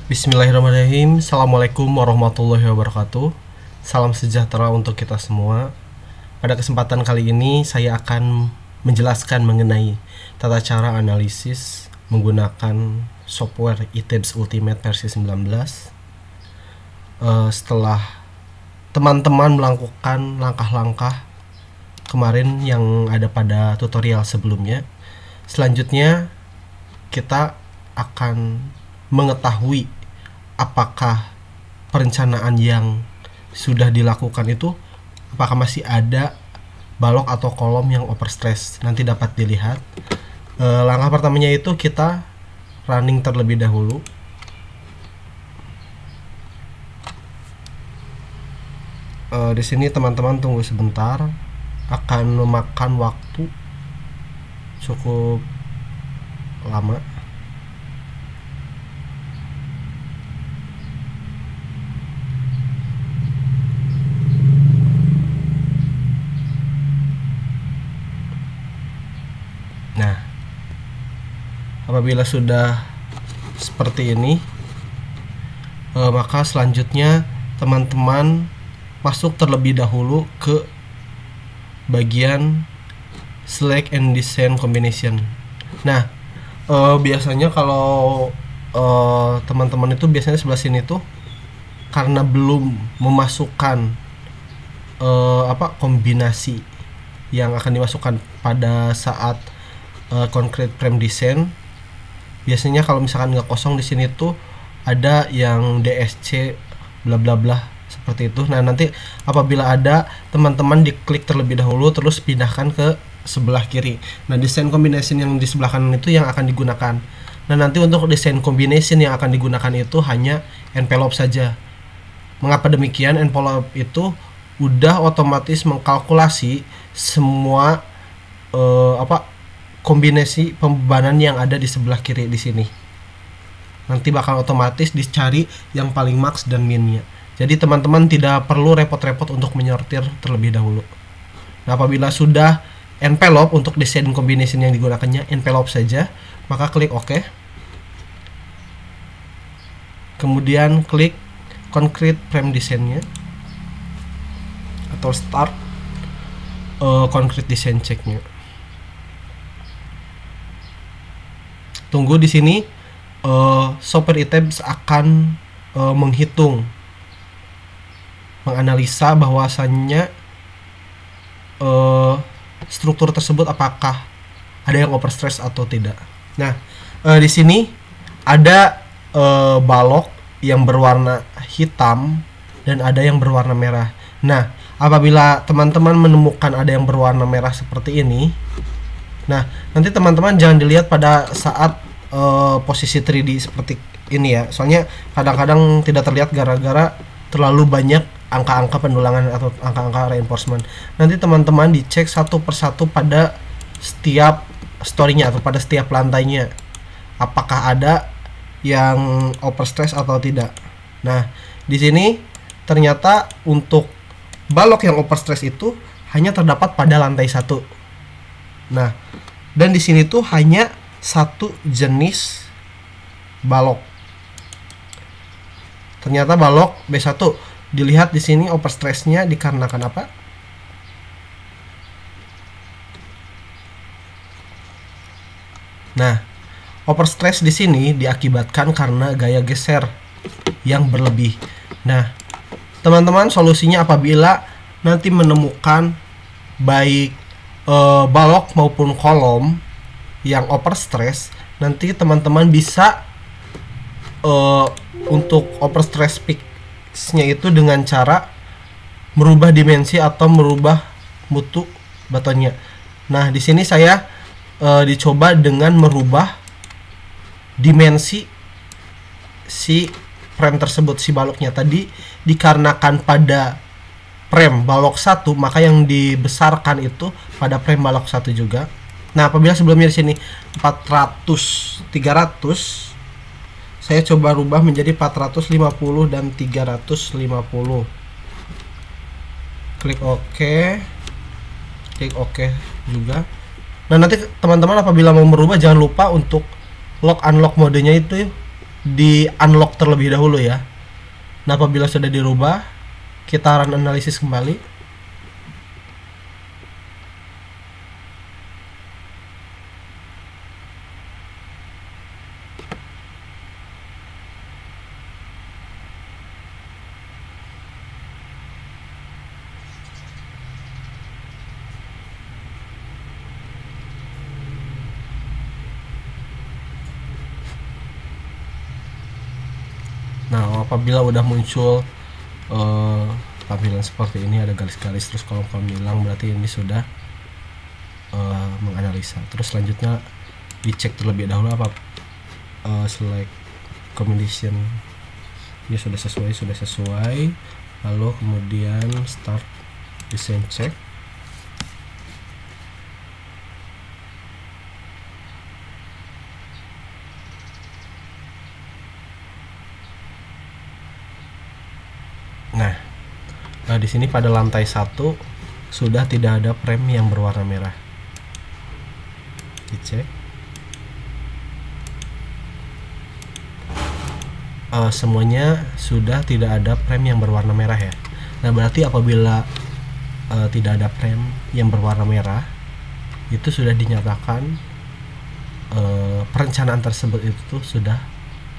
Bismillahirrahmanirrahim. Assalamualaikum warahmatullahi wabarakatuh. Salam sejahtera untuk kita semua. Pada kesempatan kali ini saya akan menjelaskan mengenai tata cara analisis menggunakan software ITEBS Ultimate versi 19. Setelah teman-teman melakukan langkah-langkah kemarin yang ada pada tutorial sebelumnya, selanjutnya kita akan mengetahui apakah perencanaan yang sudah dilakukan itu apakah masih ada balok atau kolom yang overstress. Nanti dapat dilihat. Langkah pertamanya itu kita running terlebih dahulu. Di sini teman-teman tunggu sebentar, akan memakan waktu cukup lama. Nah, apabila sudah seperti ini, maka selanjutnya teman-teman masuk terlebih dahulu ke bagian select and design combination. Nah, biasanya kalau teman-teman itu biasanya sebelah sini tuh karena belum memasukkan kombinasi yang akan dimasukkan pada saat concrete frame design. Biasanya kalau misalkan nggak kosong di sini tuh ada yang DSC bla bla bla seperti itu. Nah, nanti apabila ada, teman-teman diklik terlebih dahulu terus pindahkan ke sebelah kiri. Nah, design combination yang di sebelah kanan itu yang akan digunakan. Nah, nanti untuk design combination yang akan digunakan itu hanya envelope saja. Mengapa demikian? Envelope itu udah otomatis mengkalkulasi semua kombinasi pembebanan yang ada di sebelah kiri di sini. Nanti bakal otomatis dicari yang paling max dan minnya. Jadi teman-teman tidak perlu repot-repot untuk menyortir terlebih dahulu. Nah, apabila sudah envelope untuk desain combination yang digunakannya envelope saja, maka klik OK. Kemudian klik concrete frame design-nya atau start concrete design check-nya. Tunggu di sini, software ITEBS akan menghitung, menganalisa bahwasannya struktur tersebut apakah ada yang overstress atau tidak. Nah, di sini ada balok yang berwarna hitam dan ada yang berwarna merah. Nah, apabila teman-teman menemukan ada yang berwarna merah seperti ini, nah, nanti teman-teman jangan dilihat pada saat posisi 3D seperti ini ya. Soalnya kadang-kadang tidak terlihat gara-gara terlalu banyak angka-angka pendulangan atau angka-angka reinforcement. Nanti teman-teman dicek satu persatu pada setiap story-nya atau pada setiap lantainya, apakah ada yang overstress atau tidak. Nah, di sini ternyata untuk balok yang overstress itu hanya terdapat pada lantai 1. Nah, dan di sini tuh hanya satu jenis balok. Ternyata balok B1. Dilihat di sini overstressnya dikarenakan apa? Nah, overstress di sini diakibatkan karena gaya geser yang berlebih. Nah, teman-teman, solusinya apabila nanti menemukan baik balok maupun kolom yang overstress, nanti teman-teman bisa untuk overstress fix-nya itu dengan cara merubah dimensi atau merubah mutu batonnya. Nah, di sini saya dicoba dengan merubah dimensi si frame tersebut, si baloknya tadi dikarenakan pada frame balok 1, maka yang dibesarkan itu pada frame balok 1 juga. Nah, apabila sebelumnya di sini 400 300, saya coba rubah menjadi 450 dan 350. Klik OK. Klik OK juga. Nah, nanti teman-teman apabila mau merubah jangan lupa untuk lock unlock modenya itu di unlock terlebih dahulu ya. Nah, apabila sudah dirubah, kita run analisis kembali. Nah, apabila udah muncul tampilan seperti ini, ada garis-garis terus kolom-kolom hilang, berarti ini sudah menganalisa. Terus selanjutnya dicek terlebih dahulu apa select combination ya sudah sesuai, lalu kemudian start design check. Nah, di sini pada lantai 1 sudah tidak ada frame yang berwarna merah. Dicek. Semuanya sudah tidak ada frame yang berwarna merah ya. Nah, berarti apabila tidak ada frame yang berwarna merah, itu sudah dinyatakan perencanaan tersebut itu sudah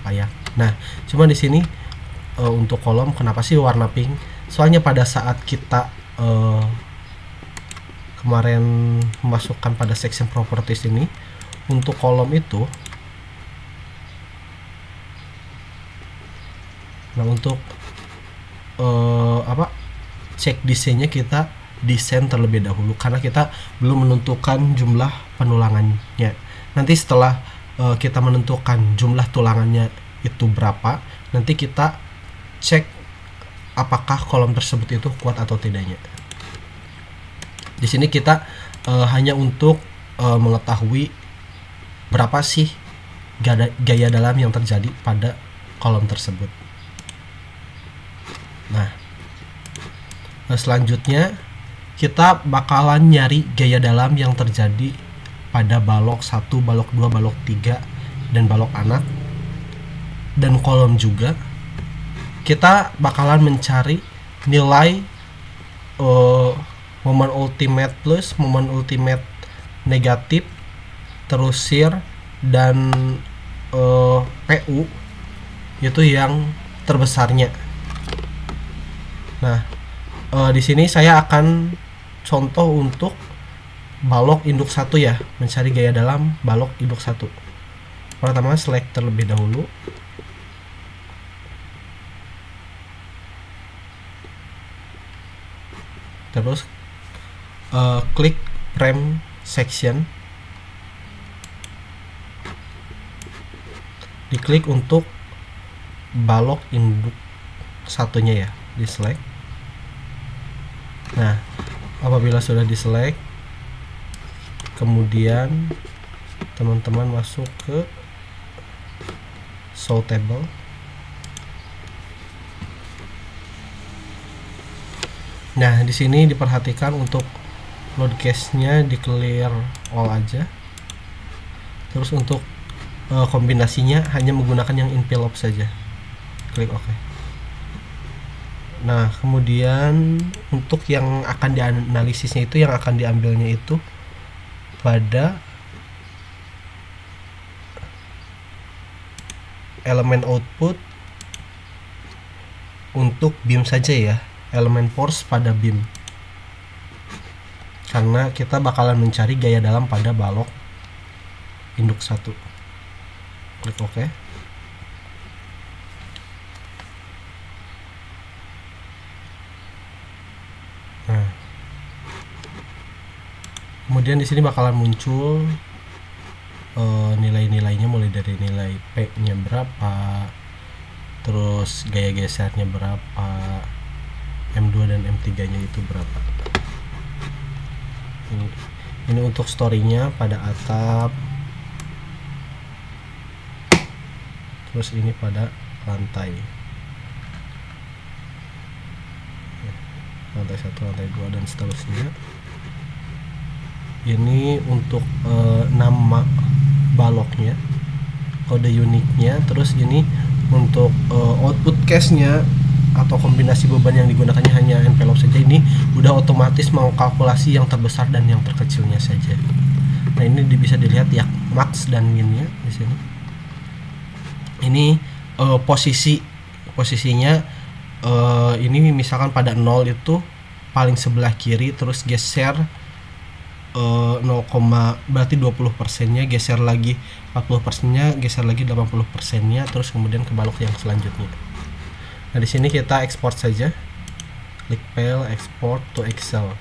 layak. Nah, cuma di sini untuk kolom kenapa sih warna pink? Soalnya pada saat kita kemarin memasukkan pada section properties ini, untuk kolom itu, nah untuk cek desainnya kita desain terlebih dahulu karena kita belum menentukan jumlah penulangannya. Nanti setelah kita menentukan jumlah tulangannya itu berapa, nanti kita cek apakah kolom tersebut itu kuat atau tidaknya. Di sini kita hanya untuk mengetahui berapa sih gaya dalam yang terjadi pada kolom tersebut. Nah, selanjutnya kita bakalan nyari gaya dalam yang terjadi pada balok 1, balok 2, balok 3, dan balok anak, dan kolom juga. Kita bakalan mencari nilai momen ultimate plus, momen ultimate negatif, terus shear, dan PU itu yang terbesarnya. Nah, di sini saya akan contoh untuk balok induk 1 ya, mencari gaya dalam balok induk 1. Pertama select terlebih dahulu. Terus klik frame section, diklik untuk balok induk satunya ya, di select. Nah, apabila sudah di select, kemudian teman-teman masuk ke show table. Nah, di sini diperhatikan untuk load cache-nya di clear all aja. Terus untuk kombinasinya hanya menggunakan yang envelope saja. Klik OK. Nah, kemudian untuk yang akan dianalisisnya itu, yang akan diambilnya itu pada elemen output untuk beam saja ya, elemen force pada beam, karena kita bakalan mencari gaya dalam pada balok induk 1. Klik OK. Nah, kemudian di sini bakalan muncul nilai-nilainya, mulai dari nilai P-nya berapa, terus gaya gesernya berapa, M2 dan M3-nya itu berapa. Ini untuk story-nya pada atap, terus ini pada lantai 1, lantai 2, dan seterusnya. Ini untuk nama baloknya, kode uniknya. Terus ini untuk output cache-nya atau kombinasi beban yang digunakannya hanya envelope saja, ini udah otomatis mengkalkulasi yang terbesar dan yang terkecilnya saja. Nah, ini bisa dilihat ya max dan minnya di sini. Ini posisinya ini misalkan pada 0 itu paling sebelah kiri, terus geser 0, berarti 20%-nya, geser lagi 40%-nya, geser lagi 80%-nya, terus kemudian ke balok yang selanjutnya. Nah, di sini kita export saja. Klik file, export to Excel.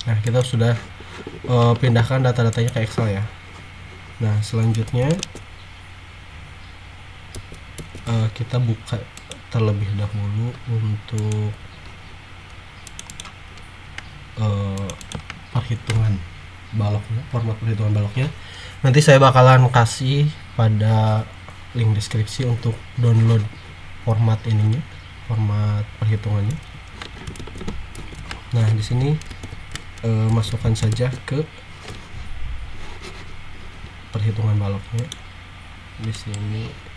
Nah, kita sudah pindahkan data-datanya ke Excel ya. Nah, selanjutnya kita buka terlebih dahulu untuk perhitungan baloknya, format perhitungan baloknya. Nanti saya bakalan kasih pada link deskripsi untuk download format ininya, format perhitungannya. Nah, di sini masukkan saja ke perhitungan baloknya. Di sini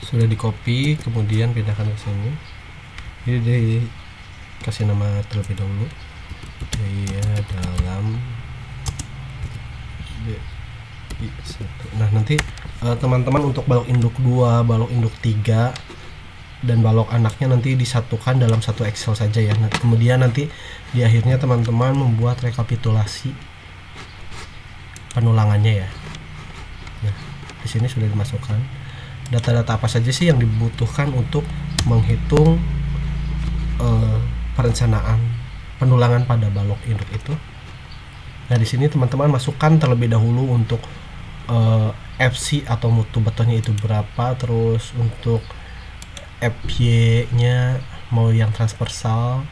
sudah di copy, kemudian pindahkan ke sini. Jadi kasih nama terlebih dahulu, ya dalam BI1. Nah, nanti teman-teman untuk balok induk 2, balok induk 3 dan balok anaknya nanti disatukan dalam satu Excel saja ya. Nah, kemudian nanti di akhirnya teman-teman membuat rekapitulasi penulangannya ya. Nah, di sini sudah dimasukkan data-data apa saja sih yang dibutuhkan untuk menghitung perencanaan penulangan pada balok induk itu. Nah, di sini teman-teman masukkan terlebih dahulu untuk FC atau mutu betonnya itu berapa, terus untuk FY-nya mau yang transversal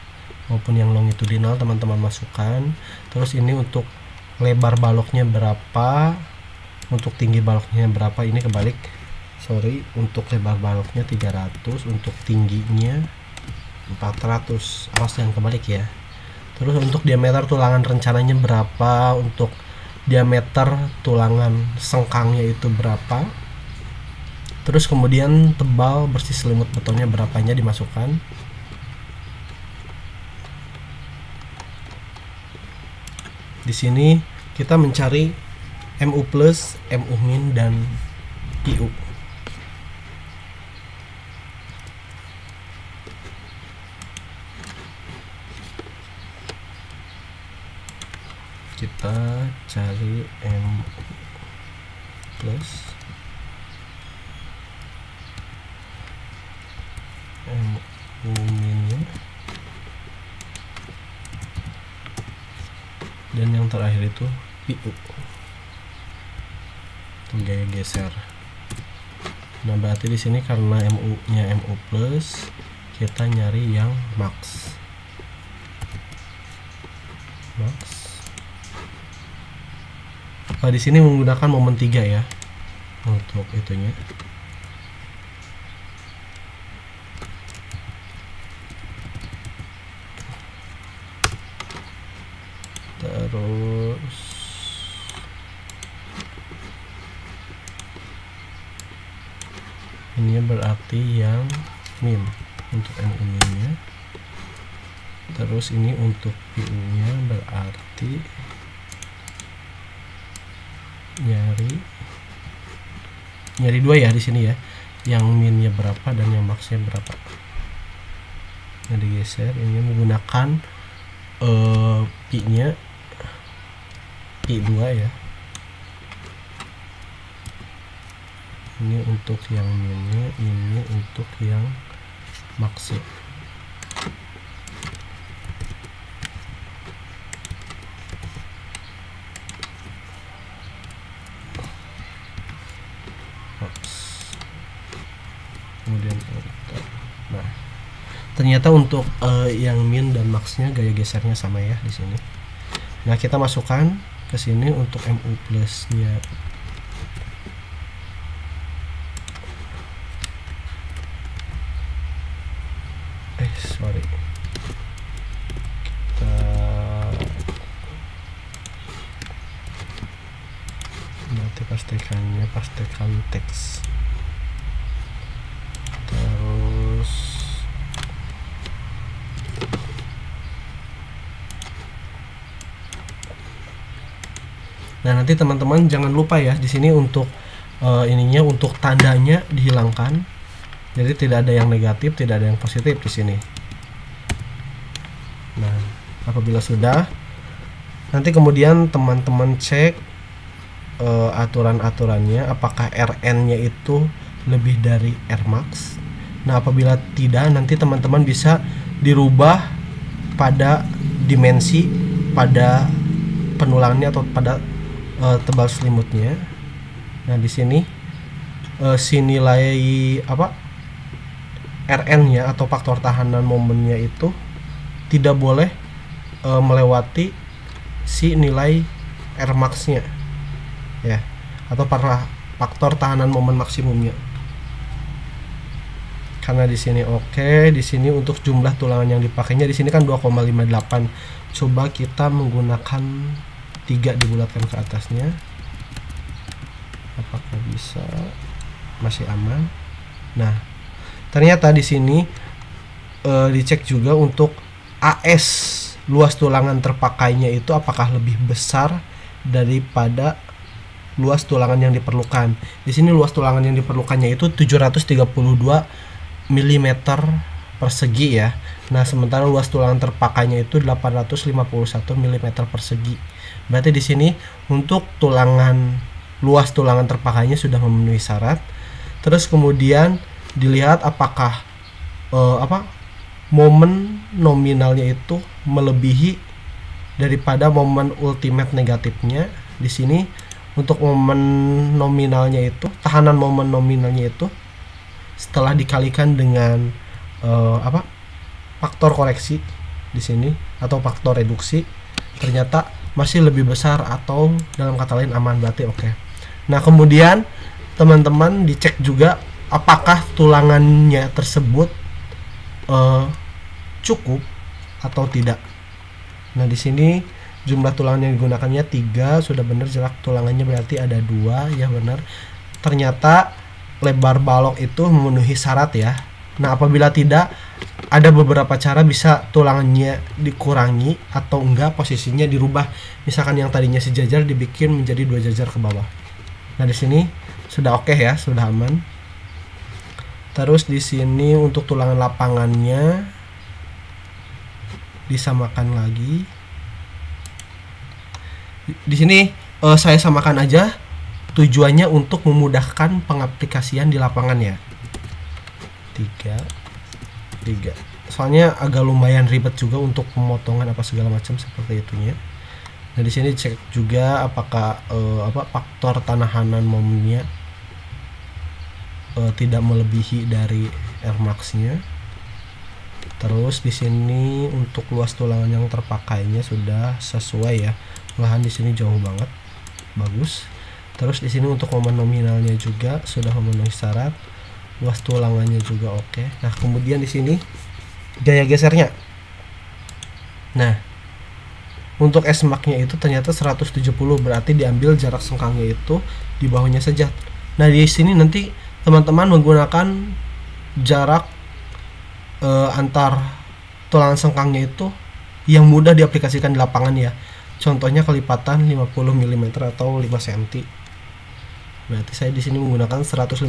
maupun yang longitudinal teman-teman masukkan. Terus ini untuk lebar baloknya berapa, untuk tinggi baloknya berapa, ini kebalik, sorry, untuk lebar baloknya 300, untuk tingginya 400, awas yang kebalik ya. Terus untuk diameter tulangan rencananya berapa, untuk diameter tulangan sengkangnya itu berapa, terus kemudian tebal bersih selimut betonnya berapanya dimasukkan. Di sini kita mencari MU plus, MU min, dan PU. Kita cari MU plus, MU minnya, dan yang terakhir itu PU, itu gaya geser. Nah, berarti di sini karena MU-nya MU plus, kita nyari yang max. Di sini menggunakan momen 3 ya untuk itunya. Terus ini berarti yang min untuk MU minnya. Terus ini untuk PU nya berarti nyari 2 ya di sini ya, yang minnya berapa dan yang maxnya berapa. Nah, digeser, ini menggunakan pi nya pi 2 ya. Ini untuk yang minnya, ini untuk yang maxnya. Kemudian nah, ternyata untuk yang min dan maxnya gaya gesernya sama ya di sini. Nah, kita masukkan ke sini untuk MU plusnya. Sorry, kita nanti pastikan teks, terus nah nanti teman-teman jangan lupa ya di sini untuk ininya, untuk tandanya dihilangkan, jadi tidak ada yang negatif, tidak ada yang positif di sini. Nah, apabila sudah, nanti kemudian teman-teman cek aturan-aturannya, apakah RN-nya itu lebih dari Rmax. Nah, apabila tidak, nanti teman-teman bisa dirubah pada dimensi, pada penulangannya atau pada tebal selimutnya. Nah, di sini si nilai apa RN-nya atau faktor tahanan momennya itu tidak boleh melewati si nilai Rmax-nya ya, atau para faktor tahanan momen maksimumnya. Karena di sini oke, di sini untuk jumlah tulangan yang dipakainya di sini kan 2,58. Coba kita menggunakan 3 dibulatkan ke atasnya. Apakah bisa? Masih aman. Nah, ternyata di sini dicek juga untuk AS, luas tulangan terpakainya itu apakah lebih besar daripada luas tulangan yang diperlukan. Di sini luas tulangan yang diperlukannya itu 732 mm persegi ya. Nah, sementara luas tulangan terpakainya itu 851 mm persegi. Berarti di sini untuk luas tulangan terpakainya sudah memenuhi syarat. Terus kemudian dilihat apakah momen nominalnya itu melebihi daripada momen ultimate negatifnya. Di sini untuk momen nominalnya itu, tahanan momen nominalnya itu setelah dikalikan dengan faktor koreksi di sini atau faktor reduksi, ternyata masih lebih besar atau dalam kata lain aman, berarti oke. Nah, kemudian teman-teman dicek juga apakah tulangannya tersebut cukup atau tidak. Nah, di sini jumlah tulangan yang digunakannya 3, sudah benar. Jarak tulangannya berarti ada 2, ya benar. Ternyata lebar balok itu memenuhi syarat ya. Nah, apabila tidak, ada beberapa cara bisa tulangannya dikurangi atau enggak posisinya dirubah. Misalkan yang tadinya sejajar dibikin menjadi 2 jajar ke bawah. Nah, di sini sudah oke ya, sudah aman. Terus di sini untuk tulangan lapangannya disamakan lagi. Di sini saya samakan aja, tujuannya untuk memudahkan pengaplikasian di lapangan ya. 3. Soalnya agak lumayan ribet juga untuk pemotongan apa segala macam seperti itunya. Nah, di sini cek juga apakah faktor tahanan momennya tidak melebihi dari Rmax-nya. Terus di sini untuk luas tulangan yang terpakainya sudah sesuai ya. Malahan di sini jauh banget. Bagus. Terus di sini untuk momen nominalnya juga sudah memenuhi syarat. Luas tulangannya juga oke. Nah, kemudian di sini gaya gesernya. Nah, untuk SMAX-nya itu ternyata 170, berarti diambil jarak sengkangnya itu di bawahnya saja. Nah, di sini nanti teman-teman menggunakan jarak antar tulangan sengkangnya itu yang mudah diaplikasikan di lapangan ya. Contohnya kelipatan 50 mm atau 5 cm. Berarti saya di sini menggunakan 150.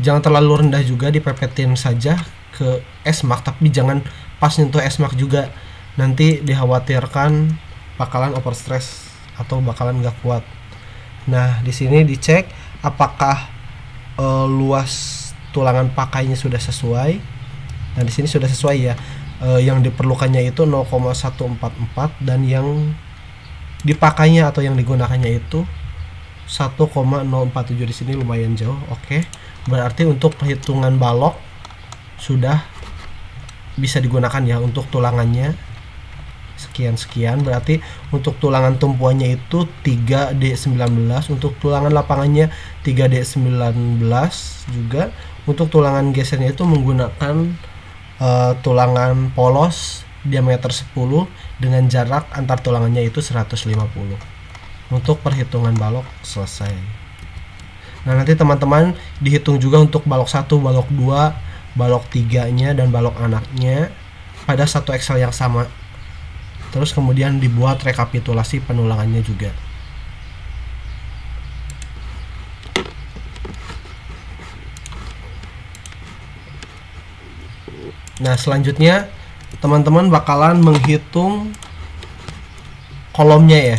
Jangan terlalu rendah juga, dipepetin saja ke SMAX, tapi jangan pas nyentuh SMAX juga. Nanti dikhawatirkan bakalan overstress atau bakalan nggak kuat. Nah, di sini dicek apakah luas tulangan pakainya sudah sesuai. Nah, di sini sudah sesuai ya. Yang diperlukannya itu 0,144 dan yang dipakainya atau yang digunakannya itu 1,047. Di sini lumayan jauh. Oke. Berarti untuk perhitungan balok sudah bisa digunakan ya untuk tulangannya. sekian-sekian, berarti untuk tulangan tumpuannya itu 3D19, untuk tulangan lapangannya 3D19 juga. Untuk tulangan gesernya itu menggunakan tulangan polos diameter 10 dengan jarak antar tulangannya itu 150. Untuk perhitungan balok selesai. Nah, nanti teman-teman dihitung juga untuk balok 1, balok 2, balok 3-nya dan balok anaknya pada satu Excel yang sama. Terus kemudian dibuat rekapitulasi penulangannya juga. Nah, selanjutnya teman-teman bakalan menghitung kolomnya ya.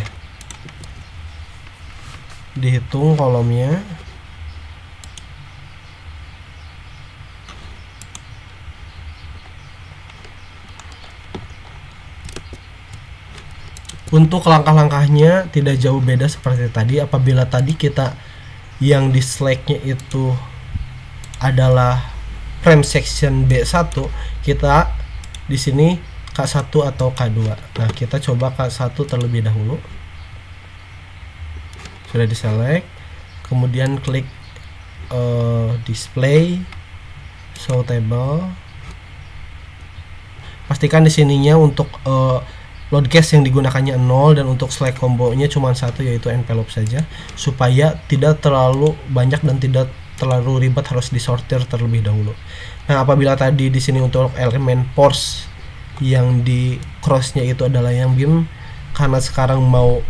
Dihitung kolomnya. Untuk langkah-langkahnya tidak jauh beda seperti tadi. Apabila tadi kita yang di slide-nya itu adalah frame section B1, kita di sini K1 atau K2. Nah, kita coba K1 terlebih dahulu. Sudah diselect, kemudian klik display, show table. Pastikan di sininya untuk load case yang digunakannya 0 dan untuk select combo-nya cuma satu, yaitu envelope saja, supaya tidak terlalu banyak dan tidak terlalu ribet harus disortir terlebih dahulu. Nah, apabila tadi di sini untuk elemen force yang di cross-nya itu adalah yang beam, karena sekarang mau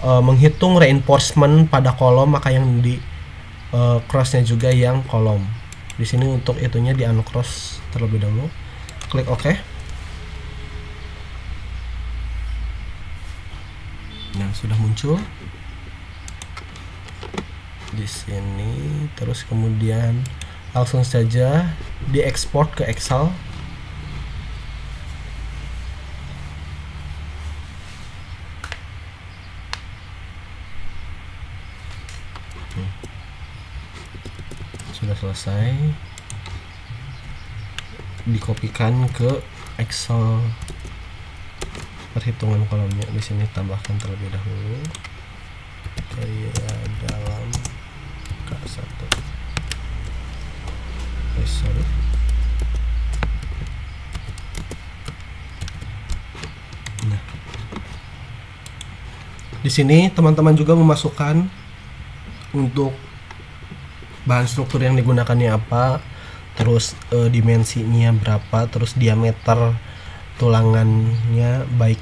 menghitung reinforcement pada kolom, maka yang di cross-nya juga yang kolom. Di sini untuk itunya di uncross terlebih dahulu. Klik OK. Nah, sudah muncul di sini. Terus kemudian langsung saja diekspor ke Excel. Sudah selesai, dikopikan ke Excel perhitungan kolomnya. Di sini tambahkan terlebih dahulu gaya dalam K1. Sorry. Nah, di sini teman-teman juga memasukkan untuk bahan struktur yang digunakannya apa, terus dimensinya berapa, terus diameter tulangannya baik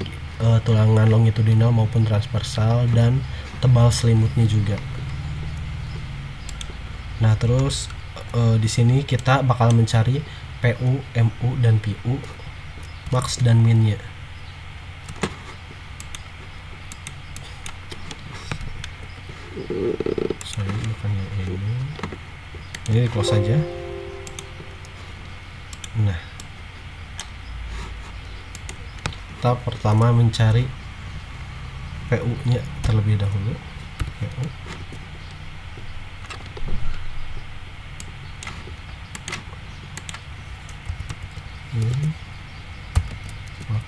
tulangan longitudinal maupun transversal, dan tebal selimutnya juga. Nah, terus di sini kita bakal mencari PU, MU, dan PU, max dan minnya. Sorry, bukan yang ini. Ini di close saja. Nah, kita pertama mencari PU nya terlebih dahulu. PU. Ini max.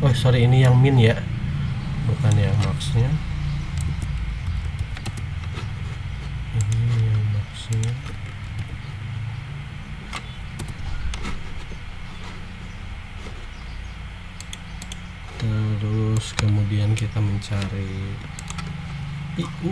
Oh sorry, ini yang min ya, bukan yang maxnya. Ini yang maxnya. Terus kemudian kita mencari PU.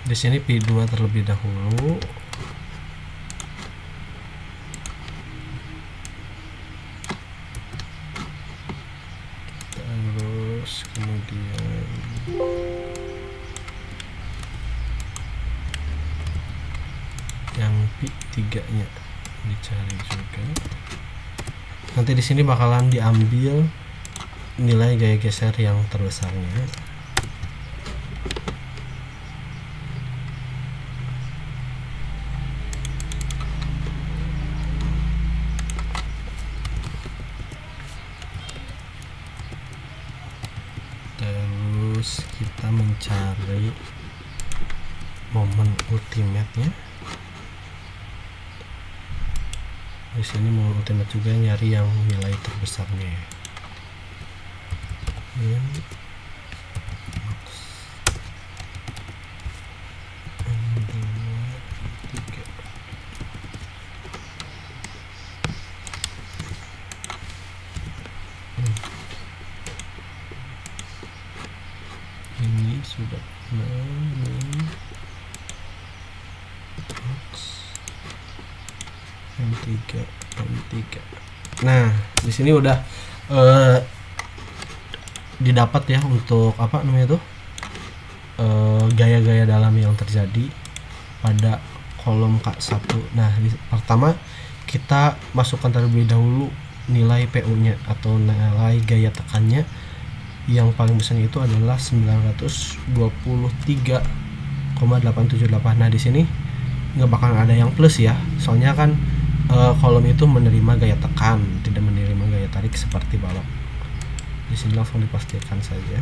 Di sini P2 terlebih dahulu. Terus kemudian yang P3-nya dicari juga. Nanti di sini bakalan diambil nilai gaya geser yang terbesarnya. Terus kita mencari momen ultimate-nya. Di sini momen ultimate juga nyari yang nilai terbesarnya ya. Ini sudah M3. Nah, di sini udah didapat ya untuk apa namanya tuh gaya-gaya dalam yang terjadi pada kolom K1. Nah, pertama kita masukkan terlebih dahulu nilai PU-nya atau nilai gaya tekannya. Yang paling besar itu adalah 923,878. Nah, di sini nggak bakal ada yang plus ya, soalnya kan kolom itu menerima gaya tekan, tidak menerima gaya tarik seperti balok. Di sini langsung dipastikan saja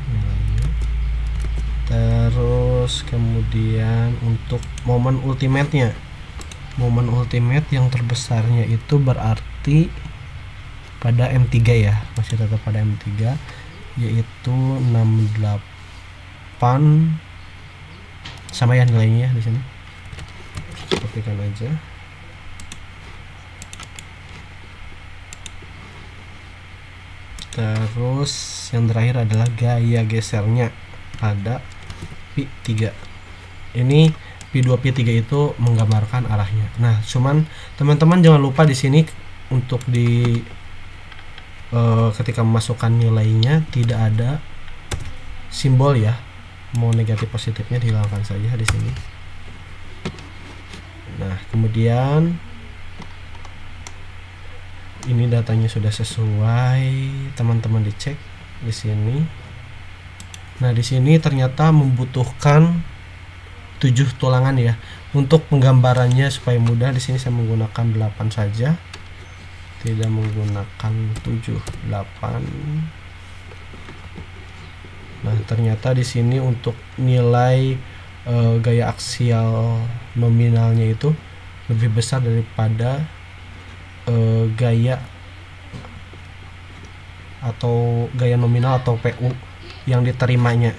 nilainya. Terus kemudian untuk momen ultimate-nya, momen ultimate yang terbesarnya itu berarti pada M3 ya, masih tetap pada M3, yaitu 68 sama ya nilainya di sini. Sepertikan aja. Terus yang terakhir adalah gaya gesernya pada P3. Ini P2 P3 itu menggambarkan arahnya. Nah, cuman teman-teman jangan lupa di sini untuk di ketika memasukkan nilainya tidak ada simbol ya. Mau negatif positifnya dihilangkan saja di sini. Nah, kemudian ini datanya sudah sesuai, teman-teman dicek di sini. Nah, di sini ternyata membutuhkan 7 tulangan ya. Untuk penggambarannya supaya mudah, di sini saya menggunakan 8 saja. Tidak menggunakan 7, 8. Nah, ternyata di sini untuk nilai gaya aksial nominalnya itu lebih besar daripada gaya atau gaya nominal atau PU yang diterimanya.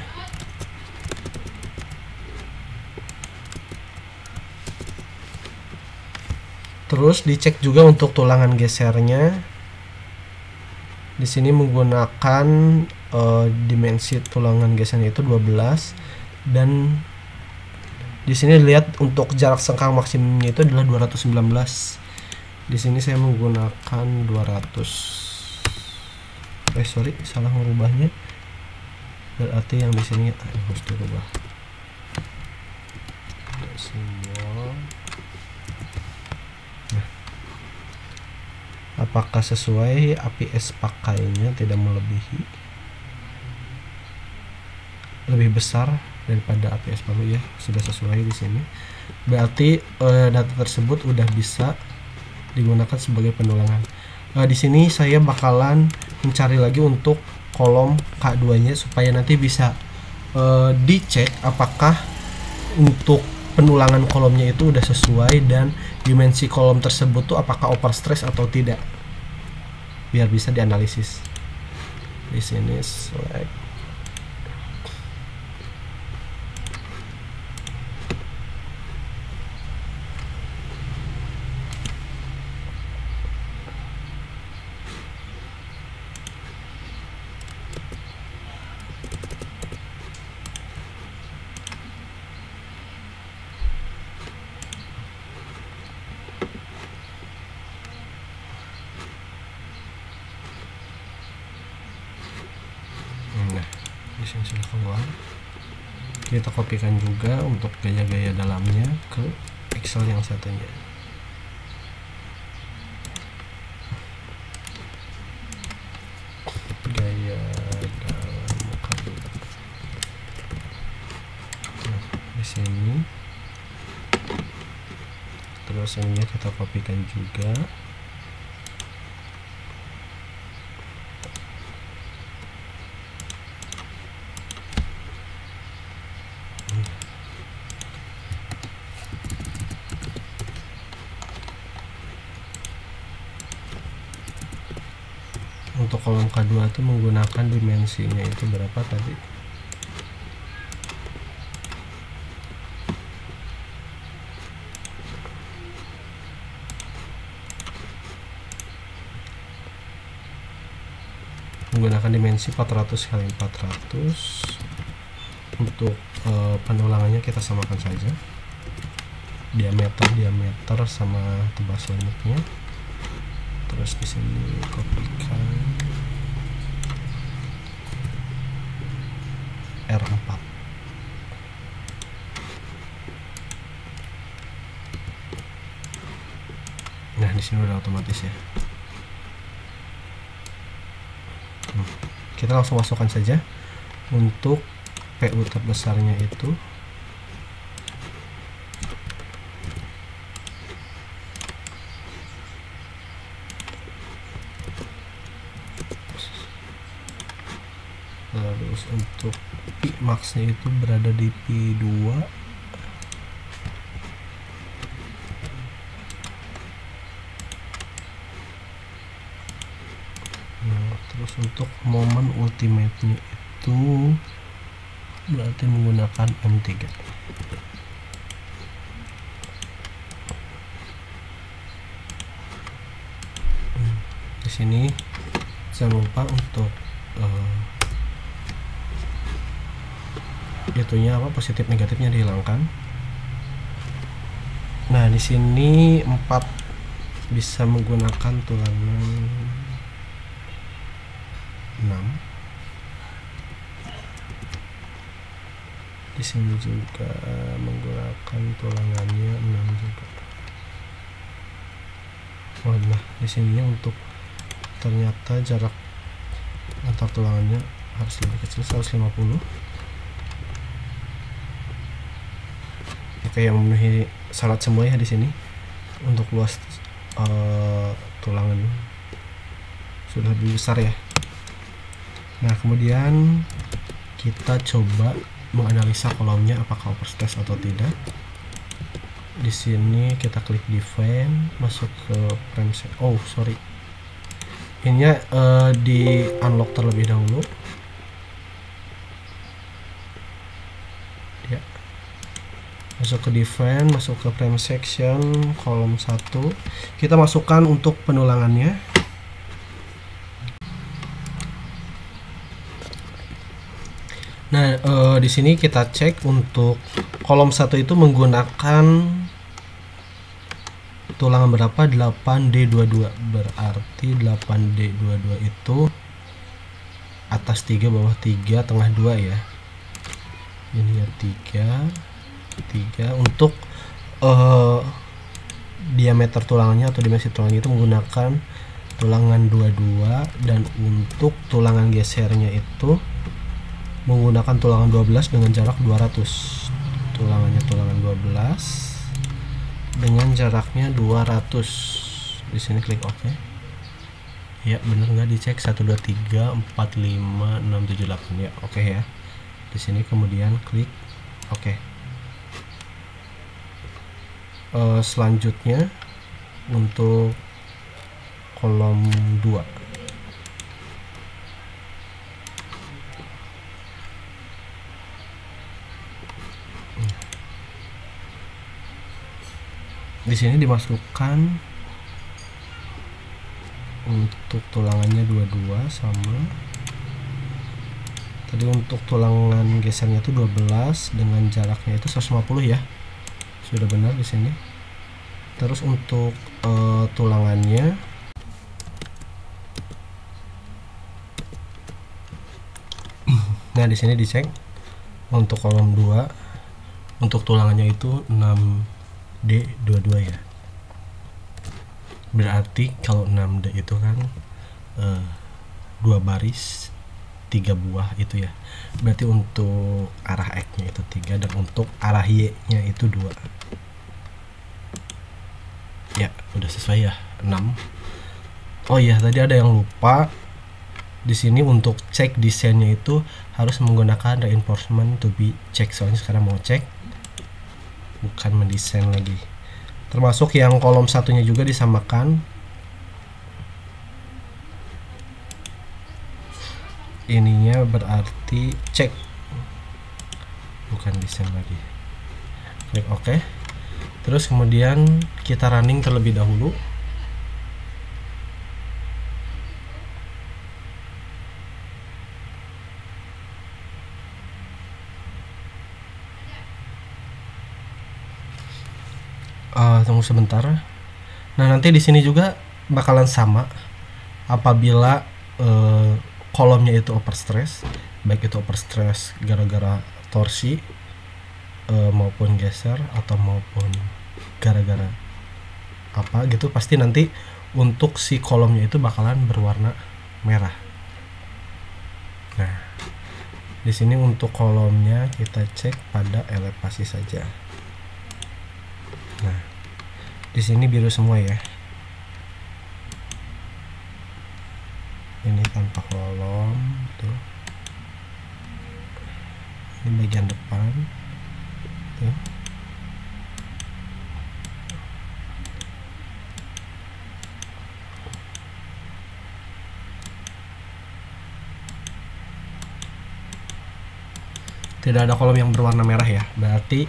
Terus dicek juga untuk tulangan gesernya. Di sini menggunakan dimensi tulangan gesernya itu 12, dan di sini lihat untuk jarak sengkang maksimumnya itu adalah 219. Di sini saya menggunakan 200. Sorry, salah merubahnya. Berarti yang di sini harus dirubah. Simbol. Apakah sesuai APS pakainya, tidak melebihi, lebih besar daripada APS baru ya, sudah sesuai di sini. Berarti data tersebut udah bisa digunakan sebagai penulangan. Di sini saya bakalan mencari lagi untuk kolom K2-nya supaya nanti bisa dicek apakah untuk penulangan kolomnya itu udah sesuai dan dimensi kolom tersebut tuh apakah overstress atau tidak, biar bisa dianalisis. Di sini select. sini sudah keluar. Kita kopikan juga untuk gaya-gaya dalamnya ke Excel yang satunya. Gaya dalam muka dulu. Nah, di sini. Terus ininya kita kopikan juga. Untuk kolom K2 itu menggunakan dimensinya itu berapa tadi? Menggunakan dimensi 400 kali 400. Untuk penulangannya kita samakan saja. Diameter sama tebas selimutnya. Terus di sini kopikan R4. Nah, di sini udah otomatis ya. Kita langsung masukkan saja untuk PU terbesarnya itu. Terus untuk P max-nya itu berada di P2. Nah, terus untuk momen ultimate-nya itu berarti menggunakan M3. Di sini jangan lupa untuk itunya apa, positif negatifnya dihilangkan. Nah, di sini 4 bisa menggunakan tulangan 6. Di sini juga menggunakan tulangannya 6 juga. Oh, nah di sininya untuk ternyata jarak antar tulangannya harus lebih kecil, 150. Oke, yang memenuhi syarat semua ya di sini. Untuk luas tulangan sudah lebih besar ya. Nah, kemudian kita coba menganalisa kolomnya apakah overstress atau tidak. Di sini kita klik define, masuk ke frame set. Oh, sorry. Ininya di unlock terlebih dahulu. Ya. Masuk ke define, masuk ke frame section, kolom 1. Kita masukkan untuk penulangannya. Nah, di sini kita cek untuk kolom 1 itu menggunakan tulangan berapa? 8D22. Berarti 8D22 itu atas 3, bawah 3, tengah 2 ya. Ini ya 3 untuk diameter tulangannya atau dimensi tulangannya itu menggunakan tulangan 22, dan untuk tulangan gesernya itu menggunakan tulangan 12 dengan jarak 200. Tulangannya tulangan 12 dengan jaraknya 200. Di sini klik OK. Ya, bener nggak dicek 1 2 3 4 5 6 7 8 ya. Oke ya. Di sini kemudian klik OK. Selanjutnya untuk kolom 2. Di sini dimasukkan untuk tulangannya 22 sama. Tadi untuk tulangan gesernya itu 12 dengan jaraknya itu 150 ya. Sudah benar di sini. Terus untuk tulangannya Nah, di sini dicek untuk kolom 2 untuk tulangannya itu 6D22 ya. Berarti kalau 6D itu kan 2 baris 3 buah itu ya. Berarti untuk arah X-nya itu 3 dan untuk arah Y-nya itu 2. Ya, udah sesuai ya, 6. Oh iya, tadi ada yang lupa. Di sini untuk cek desainnya itu harus menggunakan reinforcement to be check. Soalnya sekarang mau cek, bukan mendesain lagi. Termasuk yang kolom satunya juga disamakan. Ininya berarti cek, bukan desain lagi. Klik OK. Terus kemudian kita running terlebih dahulu. Tunggu sebentar. Nah, nanti di sini juga bakalan sama apabila kolomnya itu overstress, baik itu overstress gara-gara torsi maupun geser atau maupun gara-gara apa gitu, pasti nanti untuk si kolomnya itu bakalan berwarna merah. Nah, di sini untuk kolomnya kita cek pada elevasi saja. Nah, di sini biru semua ya. Ini tanpa kolom tuh. Ini bagian depan tuh. Tidak ada kolom yang berwarna merah ya. Berarti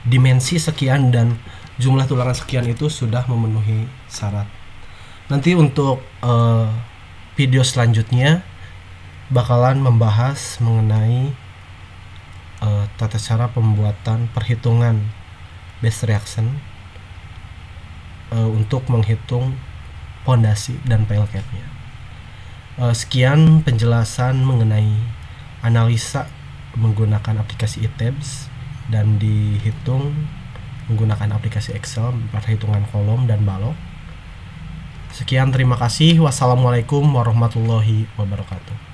dimensi sekian dan jumlah tulangan sekian itu sudah memenuhi syarat. Nanti untuk video selanjutnya bakalan membahas mengenai tata cara pembuatan perhitungan base reaction untuk menghitung pondasi dan pile cap-nya. Sekian penjelasan mengenai analisa menggunakan aplikasi eTabs dan dihitung menggunakan aplikasi Excel, perhitungan kolom dan balok. Sekian, terima kasih. Wassalamualaikum warahmatullahi wabarakatuh.